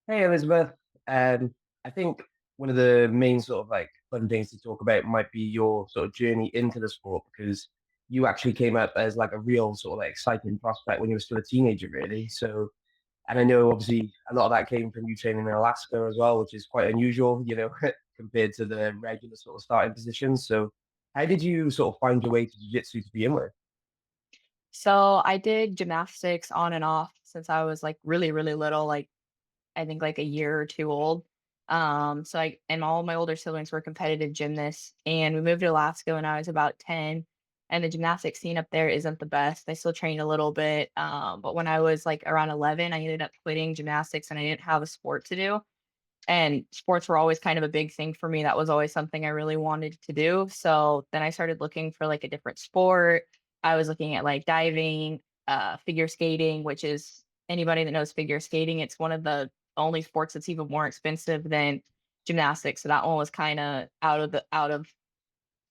Hey Elizabeth, I think one of the main sort of like fun things to talk about might be your sort of journey into the sport because you actually came up as like a real sort of like exciting prospect when you were still a teenager, really. So, and I know obviously a lot of that came from you training in Alaska as well, which is quite unusual, compared to the regular sort of starting positions. So, how did you sort of find your way to jiu-jitsu to begin with? So I did gymnastics on and off since I was like really, really little, like I think like a year or two old. So I and all my older siblings were competitive gymnasts, and we moved to Alaska when I was about 10. And the gymnastics scene up there isn't the best. I still trained a little bit. But when I was like around 11, I ended up quitting gymnastics and I didn't have a sport to do. And sports were always kind of a big thing for me. That was always something I really wanted to do. So then I started looking for like a different sport. I was looking at like diving, figure skating, which is anybody that knows figure skating, it's one of the only sports that's even more expensive than gymnastics. So that one was kind of out of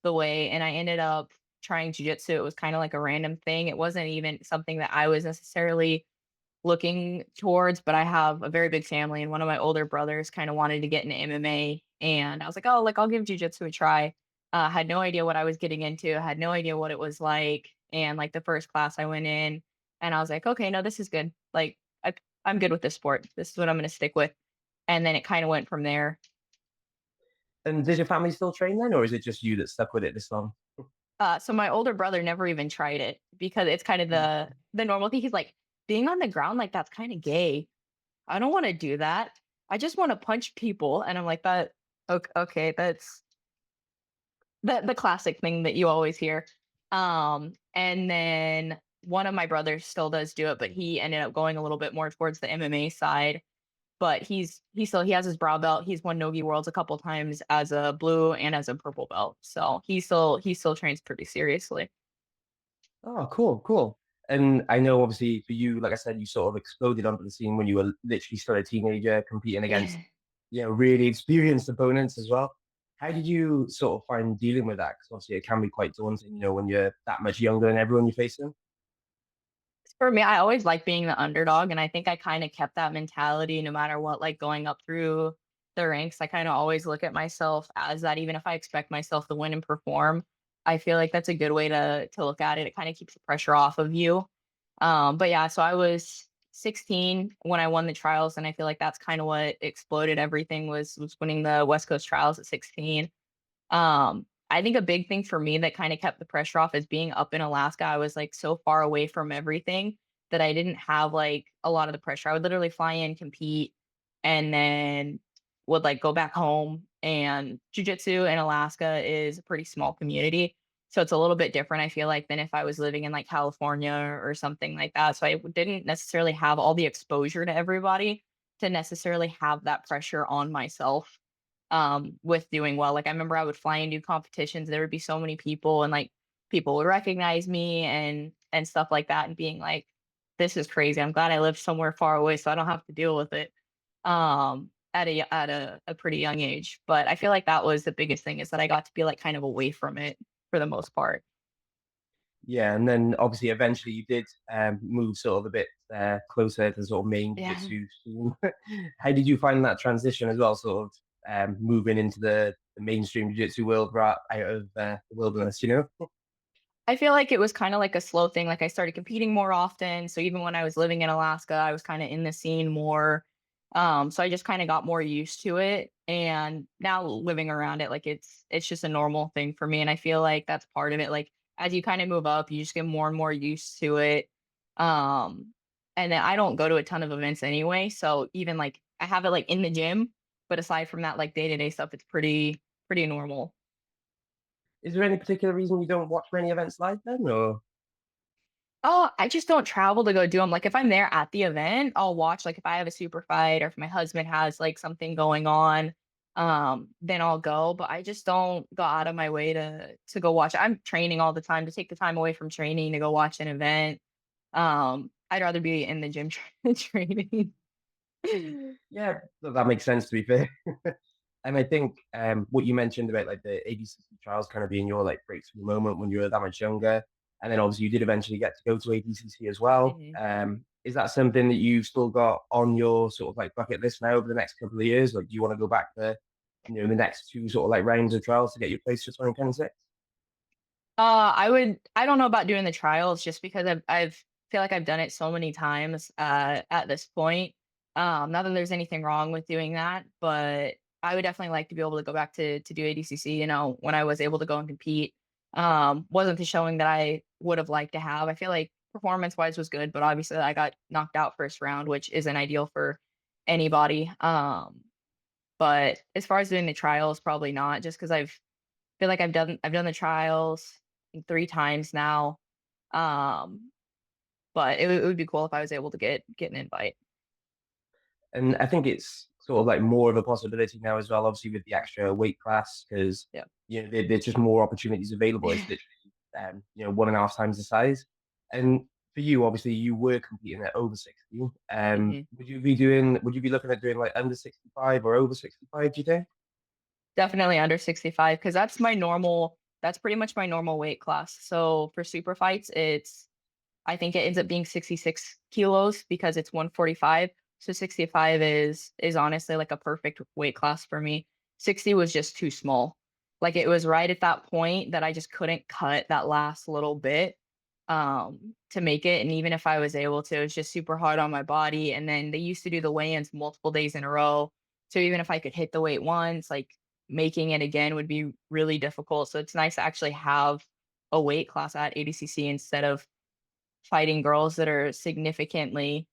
the way. And I ended up trying jujitsu. It was kind of like a random thing. It wasn't even something that I was necessarily looking towards, but I have a very big family, and one of my older brothers kind of wanted to get into MMA, and I was like, "Oh, like I'll give jujitsu a try." Had no idea what I was getting into. Had no idea what it was like, and like the first class I went in, and I was like, "Okay, no, this is good. Like I'm good with this sport. This is what I'm going to stick with." And then it kind of went from there. And did your family still train then, or is it just you that stuck with it this long? So my older brother never even tried it because it's kind of the normal thing. He's like, being on the ground like that's kind of gay. I don't want to do that. I just want to punch people. And I'm like, that okay, okay, that's the classic thing that you always hear. And then one of my brothers still does do it, but he ended up going a little bit more towards the MMA side. But he has his brown belt. He's won Nogi Worlds a couple times as a blue and as a purple belt. So he still trains pretty seriously. Oh, cool, cool. And I know obviously for you, like I said, you sort of exploded onto the scene when you were literally still a teenager competing against, Yeah. really experienced opponents as well. How did you sort of find dealing with that? Because obviously it can be quite daunting, when you're that much younger than everyone you're facing. For me, I always like being the underdog, and I think I kind of kept that mentality no matter what, like going up through the ranks. I kind of always look at myself as that, even if I expect myself to win and perform. I feel like that's a good way to look at it. It kind of keeps the pressure off of you. But yeah, so I was 16 when I won the trials, and I feel like that's kind of what exploded everything was winning the West Coast trials at 16. I think a big thing for me that kind of kept the pressure off is being up in Alaska. I was like so far away from everything that I didn't have like a lot of the pressure. I would literally fly in, compete, and then would like go back home. And jujitsu in Alaska is a pretty small community. So it's a little bit different, I feel like, than if I was living in like California or something like that. So I didn't necessarily have all the exposure to everybody to necessarily have that pressure on myself with doing well. Like I remember I would fly and do competitions. There would be so many people and like people would recognize me and stuff like that and being like, this is crazy. I'm glad I live somewhere far away so I don't have to deal with it at a pretty young age. But I feel like that was the biggest thing is that I got to be like kind of away from it for the most part. Yeah, and then obviously eventually you did move sort of a bit closer to sort of main Yeah. jiu-jitsu scene. How did you find that transition as well, sort of moving into the mainstream jiu-jitsu world right out of the wilderness? I feel like it was kind of like a slow thing. Like I started competing more often. So even when I was living in Alaska, I was kind of in the scene more. So I just kind of got more used to it. And now living around it, like it's just a normal thing for me. And I feel like that's part of it. Like as you kind of move up, you just get more and more used to it. Um, and then I don't go to a ton of events anyway. So even like I have it like in the gym, but aside from that, like day-to-day stuff, it's pretty normal. Is there any particular reason you don't watch many events live then, or? Oh, I just don't travel to go do them. Like if I'm there at the event, I'll watch. Like if I have a super fight or if my husband has like something going on, then I'll go. But I just don't go out of my way to go watch. I'm training all the time to take the time away from training to go watch an event. I'd rather be in the gym training. Yeah, that makes sense to be fair. And I think what you mentioned about like the ADCC trials kind of being your like breakthrough moment when you were that much younger, and then obviously you did eventually get to go to ADCC as well. Mhm. is that something that you've still got on your sort of like bucket list now over the next couple of years? Like, do you want to go back to, the next two sort of like rounds of trials to get your place for 2026? I don't know about doing the trials just because I've feel like I've done it so many times at this point. Not that there's anything wrong with doing that, but I would definitely like to be able to go back to do ADCC, when I was able to go and compete. Wasn't the showing that I would have liked to have. I feel like performance wise was good, but obviously I got knocked out first round, which isn't ideal for anybody. But as far as doing the trials, probably not, just because I've feel like I've done the trials I think 3 times now. Um, but it would be cool if I was able to get an invite. And I think it's sort of like more of a possibility now as well, obviously with the extra weight class, because Yeah. there's just more opportunities available. It's literally 1.5 times the size. And for you, obviously, you were competing at over 60. Mhm. Would you be looking at doing like under 65 or over 65, do you think? Definitely under 65 because that's pretty much my normal weight class. So for super fights, I think it ends up being 66 kilos because it's 145. So 65 is honestly like a perfect weight class for me. 60 was just too small. Like it was right at that point that I just couldn't cut that last little bit to make it. And even if I was able to, it was just super hard on my body. And then they used to do the weigh-ins multiple days in a row. So even if I could hit the weight once, like making it again would be really difficult. So it's nice to actually have a weight class at ADCC instead of fighting girls that are significantly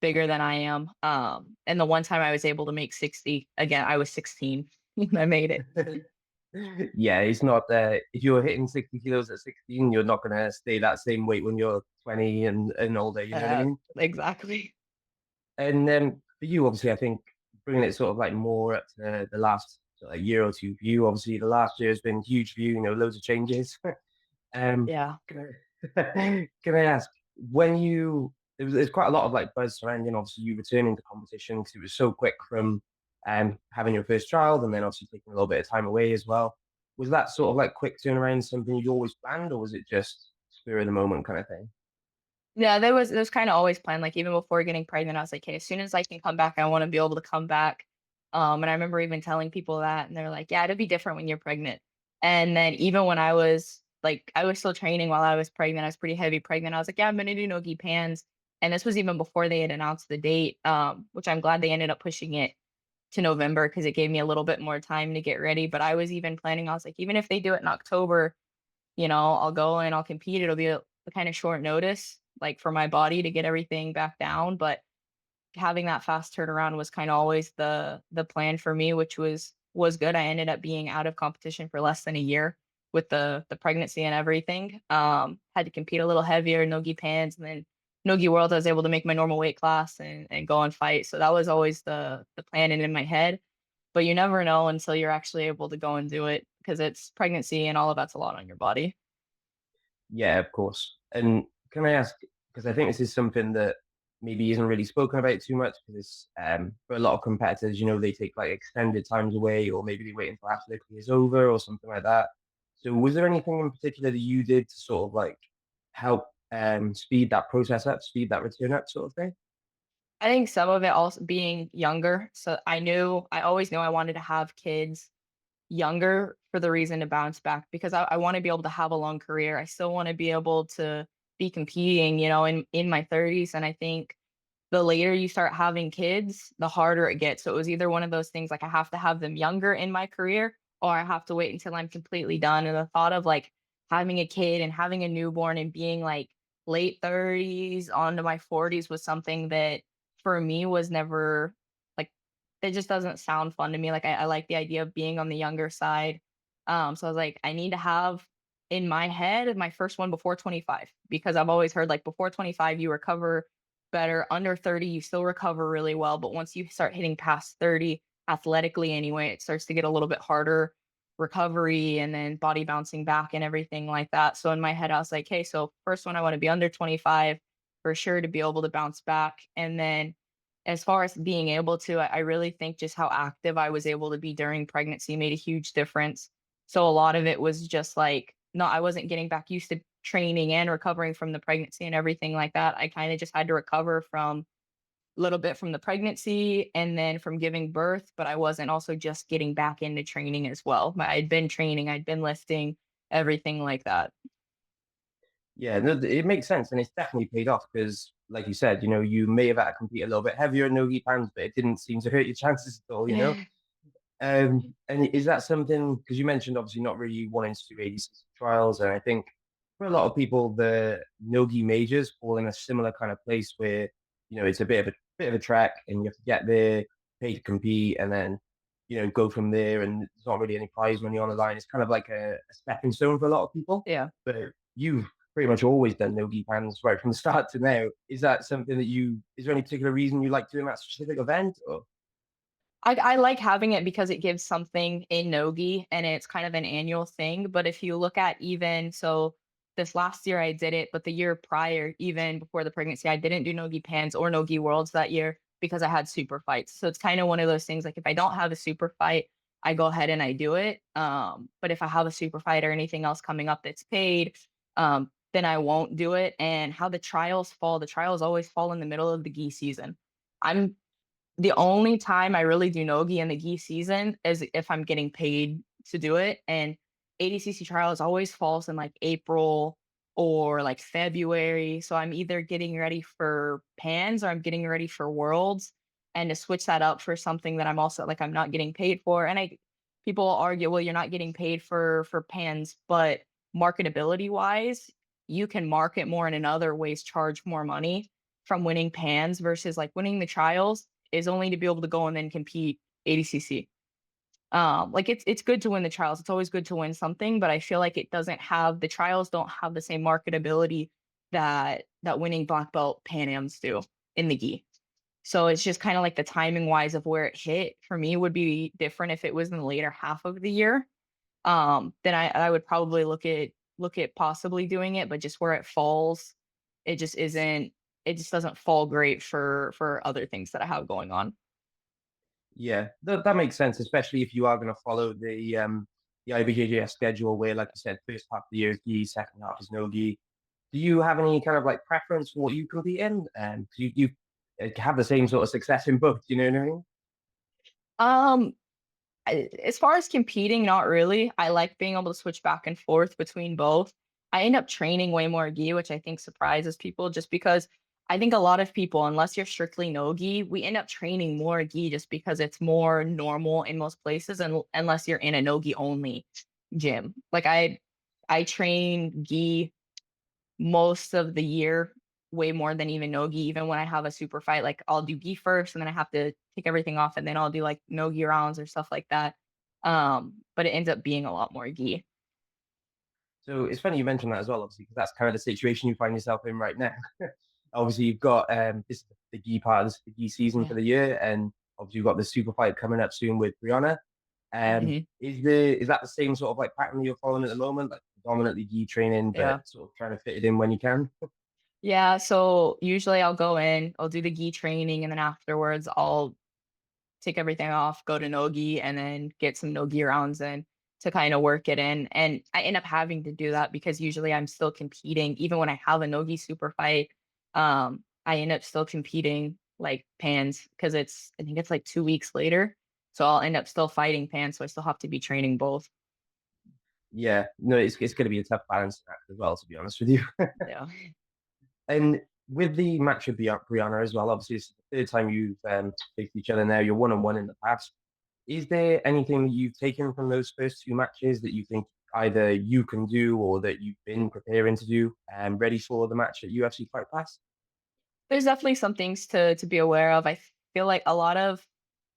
bigger than I am. And the one time I was able to make 60, again, I was 16. I made it. Yeah, it's not if you're hitting 60 kilos at 16, you're not going to stay that same weight when you're 20 and older, you know what I mean? Exactly. And then for you, obviously, I think bringing it sort of like more up to the last sort of year or two for you, obviously, the last year has been huge for you, loads of changes. Yeah. Can I ask, there's quite a lot of like buzz surrounding obviously you returning to competition because it was so quick from having your first child and then obviously taking a little bit of time away as well. Was that sort of like quick turnaround something you'd always planned, or was it just spur of the moment kind of thing? Yeah, there was kind of always planned. Like even before getting pregnant, I was like, hey, as soon as I can come back, I want to be able to come back. And I remember even telling people that, and they're like, yeah, it'll be different when you're pregnant. And then even when I was still training while I was pregnant, I was pretty heavy pregnant. I was like, yeah, I'm gonna do nogi pans. And this was even before they had announced the date, which I'm glad they ended up pushing it to November because it gave me a little bit more time to get ready. But I was even planning, I was like, even if they do it in October, I'll go and I'll compete. It'll be a kind of short notice, like for my body to get everything back down. But having that fast turnaround was kind of always the plan for me, which was good. I ended up being out of competition for less than a year with the pregnancy and everything. Had to compete a little heavier, nogi pans, and then nogi world. I was able to make my normal weight class and go and fight. So that was always the plan and in my head. But you never know until you're actually able to go and do it because it's pregnancy and all of that's a lot on your body. Yeah, of course. And can I ask, because I think this is something that maybe isn't really spoken about too much, because for a lot of competitors, they take like extended times away, or maybe they wait until after their career is over or something like that. So was there anything in particular that you did to sort of like help speed that process up, speed that return up sort of thing? I think some of it also being younger. So I always knew I wanted to have kids younger for the reason to bounce back because I want to be able to have a long career. I still want to be able to be competing, in my 30s. And I think the later you start having kids, the harder it gets. So it was either one of those things like I have to have them younger in my career or I have to wait until I'm completely done. And the thought of like having a kid and having a newborn and being like late 30s onto my 40s was something that for me was never like it just doesn't sound fun to me. Like I like the idea of being on the younger side. So I was like, I need to have in my head my first one before 25 because I've always heard like before 25 you recover better. Under 30, you still recover really well. But once you start hitting past 30, athletically anyway, it starts to get a little bit harder recovery and then body bouncing back and everything like that. So in my head, I was like, hey, so first one, I want to be under 25 for sure to be able to bounce back. And then as far as being able to, I really think just how active I was able to be during pregnancy made a huge difference. So a lot of it was just like, no, I wasn't getting back used to training and recovering from the pregnancy and everything like that. I kind of just had to recover from a little bit from the pregnancy and then from giving birth, but I wasn't also just getting back into training as well. I'd been training, I'd been lifting, everything like that. Yeah, no, it makes sense, and it's definitely paid off because, like you said, you may have had to compete a little bit heavier in no-gi pans, but it didn't seem to hurt your chances at all. And is that something, because you mentioned obviously not really wanting to do ADCC trials, and I think for a lot of people, the no-gi majors fall in a similar kind of place where, it's a bit of a trek and you have to get there, pay to compete, and then, go from there, and there's not really any prize money on the line. It's kind of like a stepping stone for a lot of people. Yeah. But you've pretty much always done no-gi pans right from the start to now. Is that something is there any particular reason you like doing that specific event? Or I like having it because it gives something in Nogi and it's kind of an annual thing. But if you look at even so this last year I did it, but the year prior, even before the pregnancy, I didn't do Nogi Pans or Nogi Worlds that year because I had super fights. So it's kind of one of those things like if I don't have a super fight, I go ahead and I do it. But if I have a super fight or anything else coming up that's paid, then I won't do it. And how the trials always fall in the middle of the gi season. I'm the only time I really do nogi in the gi season is if I'm getting paid to do it, and ADCC Trials always falls in, like, April or, like, February, so I'm either getting ready for Pans or I'm getting ready for Worlds, and to switch that up for something that I'm also like, I'm not getting paid for, and I people will argue, "Well, you're not getting paid for Pans," but marketability-wise, you can market more and in other ways charge more money from winning Pans versus, like, winning the trials is only to be able to go and then compete ADCC. Like it's good to win the trials. It's always good to win something, but I feel like the trials don't have the same marketability that winning black belt Pan Ams do in the gi. So it's just kind of like the timing wise of where it hit for me would be different if it was in the later half of the year. Then I would probably look at possibly doing it, but just where it falls, it just isn't it just doesn't fall great for other things that I have going on. yeah, that makes sense, especially if you are going to follow the IBJJF schedule, where, like you said, first half of the year is gi, second half is no gi. Do you have any kind of like preference for what you compete in? And you have the same sort of success in both. You know what I mean? Um, as far as competing, not really. I like being able to switch back and forth between both. I end up training way more gi, which I think surprises people just because I think a lot of people, unless you're strictly no gi, we end up training more gi just because it's more normal in most places, and unless you're in a no gi only gym. Like I train gi most of the year, way more than even no gi. Even when I have a super fight, like I'll do gi first, and then I have to take everything off, and then I'll do like no gi rounds or stuff like that. But it ends up being a lot more gi. So it's funny you mentioned that as well, obviously, because that's kind of the situation you find yourself in right now. Obviously, you've got this is the gi part, this is the gi season for Yeah. the year, and obviously you've got the super fight coming up soon with Brianna. Mhm. Is that the same sort of like pattern you're following at the moment, like predominantly gi training, but Yeah. sort of trying to fit it in when you can? Yeah. So usually I'll go in, I'll do the gi training, and then afterwards I'll take everything off, go to nogi, and then get some nogi rounds in to kind of work it in. And I end up having to do that because usually I'm still competing, even when I have a nogi super fight. I end up still competing like pans because I think it's like 2 weeks later. So I'll end up still fighting pans. So I still have to be training both. Yeah, no, it's going to be a tough balance act as well, to be honest with you. Yeah. And with the match with Brianna as well, obviously it's the third time you've faced each other now. You're 1-on-1 in the past. Is there anything that you've taken from those first two matches that you think either you can do or that you've been preparing to do and ready for the match at UFC Fight Pass? There's definitely some things to be aware of. I feel like a lot of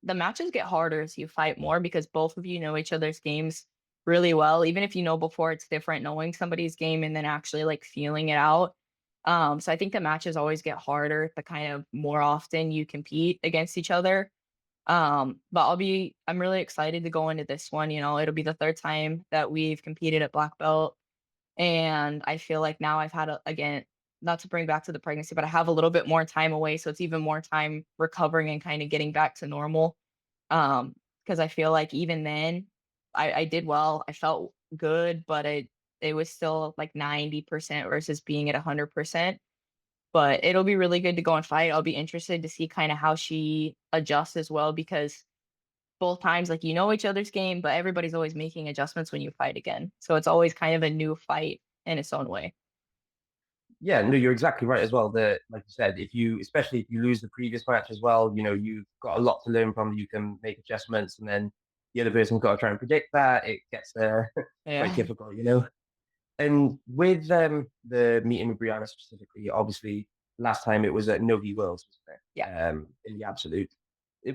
the matches get harder as you fight more because both of you know each other's games really well. Even if you know before, it's different knowing somebody's game and then actually like feeling it out. So I think the matches always get harder the kind of more often you compete against each other. But I'm really excited to go into this one. It'll be the third time that we've competed at black belt. And I feel like now I've had again, not to bring back to the pregnancy, but I have a little bit more time away. So it's even more time recovering and kind of getting back to normal. Because I feel like even then I did well. I felt good, but it was still like 90% versus being at 100%. But it'll be really good to go and fight. I'll be interested to see kind of how she adjusts as well because both times, like, you know each other's game, but everybody's always making adjustments when you fight again. So it's always kind of a new fight in its own way. Yeah, no, you're exactly right as well. That, like you said, if you, especially if you lose the previous match as well, you know, you've got a lot to learn from. You can make adjustments, and then the other person's got to try and predict that. It gets quite Yeah. difficult, you know. And with the meeting with Brianna specifically, obviously, last time it was at Novi Worlds, wasn't Yeah. it? In the absolute.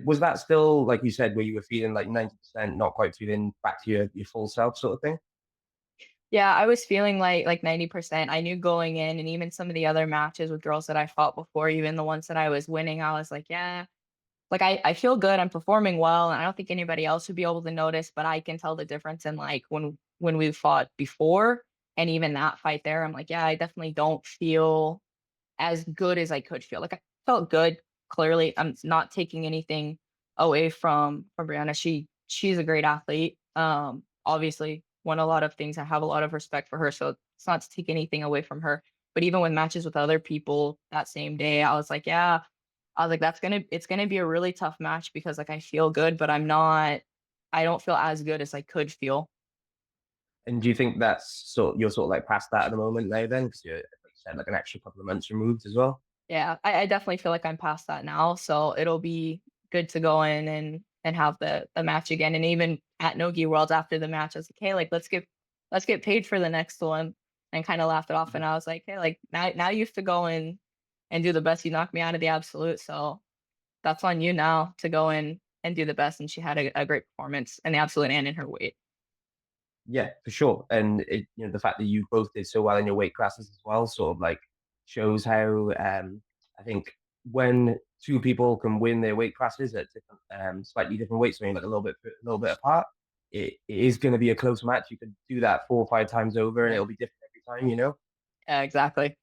Was that still, like you said, where you were feeling like 90%, not quite feeling back to your full self sort of thing? Yeah, I was feeling like 90%. I knew going in and even some of the other matches with girls that I fought before, even the ones that I was winning, I was like, yeah, like I feel good. I'm performing well. And I don't think anybody else would be able to notice, but I can tell the difference in like when we fought before and even that fight there. I'm like, yeah, I definitely don't feel as good as I could feel. Like I felt good, clearly. I'm not taking anything away from Brianna. She's a great athlete. Obviously won a lot of things. I have a lot of respect for her. So it's not to take anything away from her. But even with matches with other people that same day, I was like, yeah, I was like, it's gonna be a really tough match because like I feel good, but I don't feel as good as I could feel. And do you think that's you're sort of like past that at the moment now then? Because you're, like you said, like an extra couple of months removed as well. Yeah, I definitely feel like I'm past that now. So it'll be good to go in and have the match again. And even at Nogi Worlds after the match, I was like, hey, like let's get paid for the next one and kind of laughed it off. And I was like, hey, like now you have to go in and do the best. You knocked me out of the absolute. So that's on you now to go in and do the best. And she had a great performance in the absolute and in her weight. Yeah, for sure. And you know, the fact that you both did so well in your weight classes as well, sort of like shows how I think when two people can win their weight classes at different slightly different weights, I mean like a little bit apart, it is going to be a close match. You could do that 4 or 5 times over and Yeah, it'll be different every time, you know. yeah, exactly.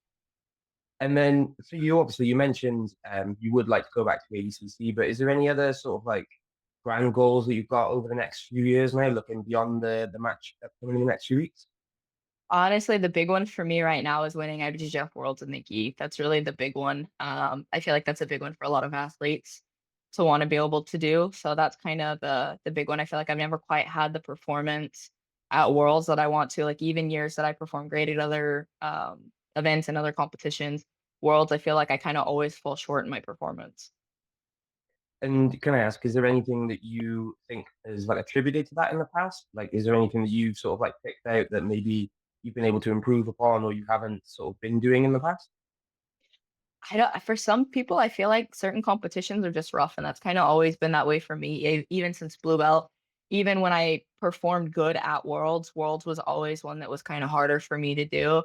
And then for you, obviously, you mentioned you would like to go back to ADCC, but is there any other sort of like grand goals that you've got over the next few years now, looking beyond the match coming in the next few weeks? Honestly, the big one for me right now is winning IBJJF Worlds in the gi. That's really the big one. I feel like that's a big one for a lot of athletes to want to be able to do. So that's kind of the big one. I feel like I've never quite had the performance at Worlds that I want to. Like even years that I perform great at other events and other competitions, Worlds, I feel like I kind of always fall short in my performance. And can I ask, is there anything that you think is like attributed to that in the past? Like, is there anything that you've sort of like picked out that maybe you've been able to improve upon or you haven't sort of been doing in the past? I don't, for some people, I feel like certain competitions are just rough, and that's kind of always been that way for me, even since Blue Belt. Even when I performed good at Worlds, Worlds was always one that was kind of harder for me to do.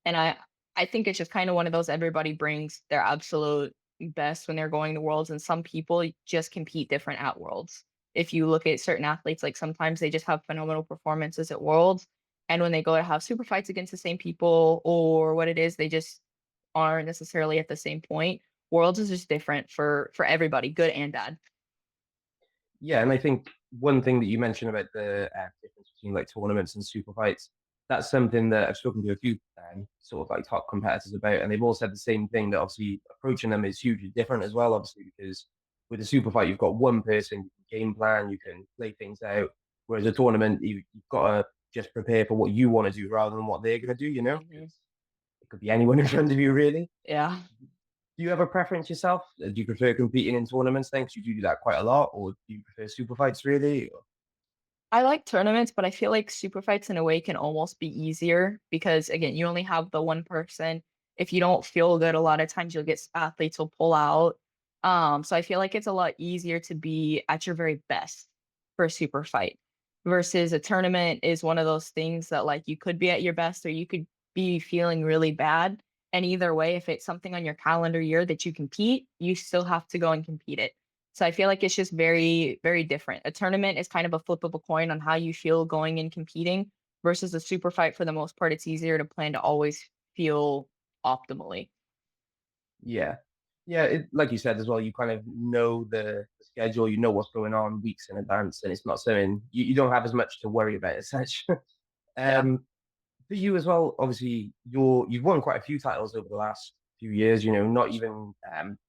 And I think it's just kind of one of those everybody brings their absolute best when they're going to Worlds, and some people just compete different at Worlds. If you look at certain athletes, like sometimes they just have phenomenal performances at Worlds, and when they go to have super fights against the same people or what it is, they just aren't necessarily at the same point. Worlds is just different for everybody, good and bad. Yeah, and I think one thing that you mentioned about the difference between like tournaments and super fights, that's something that I've spoken to a few sort of like top competitors about, and they've all said the same thing that obviously approaching them is hugely different as well, obviously, because with a super fight, you've got one person, you can game plan, you can play things out, whereas a tournament, you've got to just prepare for what you want to do rather than what they're going to do, you know, Mhm. because it could be anyone in front of you, really. Yeah. Do you have a preference yourself? Do you prefer competing in tournaments then? Because you do that quite a lot, or do you prefer super fights really? I like tournaments, but I feel like super fights in a way can almost be easier because again, you only have the one person. If you don't feel good, a lot of times you'll get athletes will pull out. So I feel like it's a lot easier to be at your very best for a super fight versus a tournament is one of those things that like you could be at your best or you could be feeling really bad. And either way, if it's something on your calendar year that you compete, you still have to go and compete it. So I feel like it's just very, very different. A tournament is kind of a flip of a coin on how you feel going and competing versus a super fight. For the most part, it's easier to plan to always feel optimally. Yeah. Yeah, like you said as well, you kind of know the schedule, you know what's going on weeks in advance, and it's not something you don't have as much to worry about as such. Yeah. um, for you as well, obviously you've won quite a few titles over the last few years, not even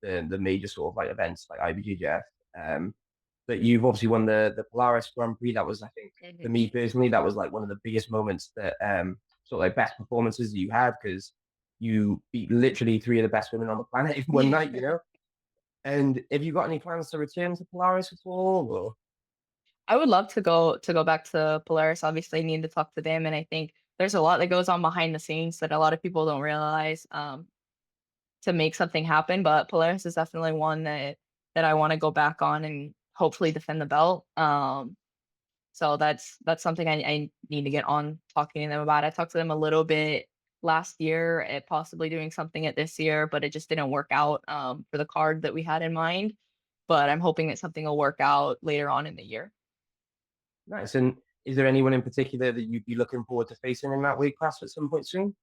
the major sort of like events like IBJJF. But you've obviously won the Polaris Grand Prix. That was, I think, for Mhm. me personally, that was like one of the biggest moments that sort of like best performances that you had because you beat literally three of the best women on the planet in one night. And have you got any plans to return to Polaris at all? Or I would love to go back to Polaris. Obviously, I need to talk to them, and I think there's a lot that goes on behind the scenes that a lot of people don't realize to make something happen. But Polaris is definitely one that I want to go back on and hopefully defend the belt. So that's something I need to get on talking to them about. I talked to them a little bit last year at possibly doing something at this year, but it just didn't work out for the card that we had in mind. But I'm hoping that something will work out later on in the year. nice. And is there anyone in particular that you'd be looking forward to facing in that weight class at some point soon?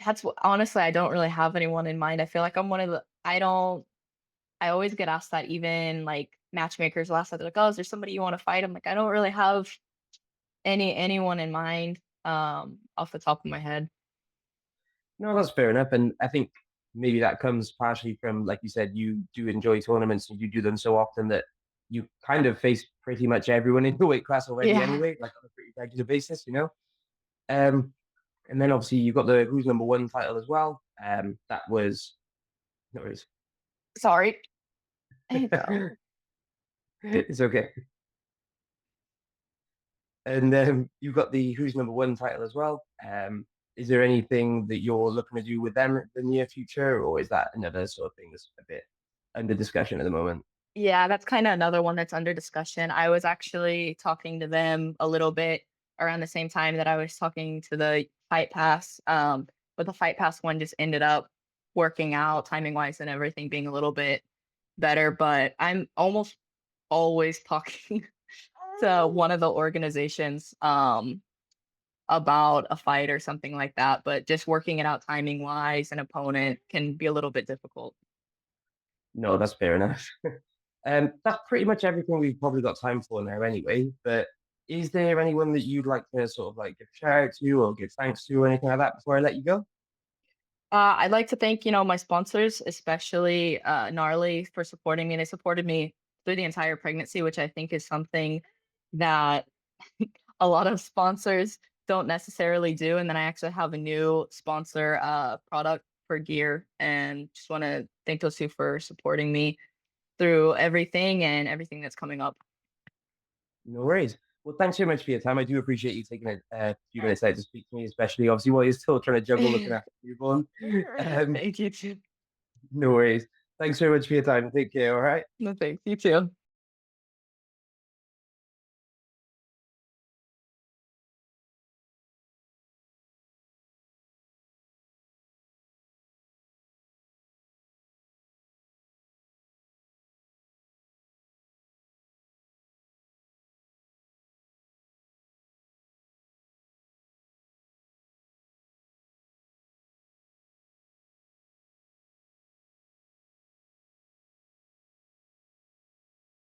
That's what honestly, I don't really have anyone in mind. I feel like I'm one of the I don't I always get asked that even like matchmakers last night, they're like, "Oh, is there somebody you want to fight?" I'm like, I don't really have anyone in mind off the top of my head. No, that's fair enough. And I think maybe that comes partially from, like you said, you do enjoy tournaments and you do them so often that you kind of face pretty much everyone in the weight class already Yeah. anyway, like on a pretty regular basis. Um, and then obviously you got the Who's Number One title as well. That was no worries. Sorry. So It's okay. And you've got the Who's Number One title as well. Is there anything that you're looking to do with them in the near future, or is that another sort of thing that's a bit under discussion at the moment? yeah, that's kind of another one that's under discussion. I was actually talking to them a little bit around the same time that I was talking to the Fight Pass. But the Fight Pass one just ended up working out timing wise and everything being a little bit better. But I'm almost always talking to one of the organizations about a fight or something like that. But just working it out timing wise and opponent can be a little bit difficult. No, that's fair enough. That's pretty much everything we've probably got time for now, anyway. But is there anyone that you'd like to sort of like give a shout out to or give thanks to or anything like that before I let you go? I'd like to thank, my sponsors, especially Gnarly, for supporting me. They supported me through the entire pregnancy, which I think is something that a lot of sponsors don't necessarily do. And then I actually have a new sponsor product for gear, and just want to thank those two for supporting me through everything and everything that's coming up. No worries. Well, thanks so much for your time. I do appreciate you taking a few minutes out to speak to me, especially obviously while you're still trying to juggle looking after your newborn. Um, Thank you too. no worries. Thanks so much for your time. Take care. All right. No thanks. You too.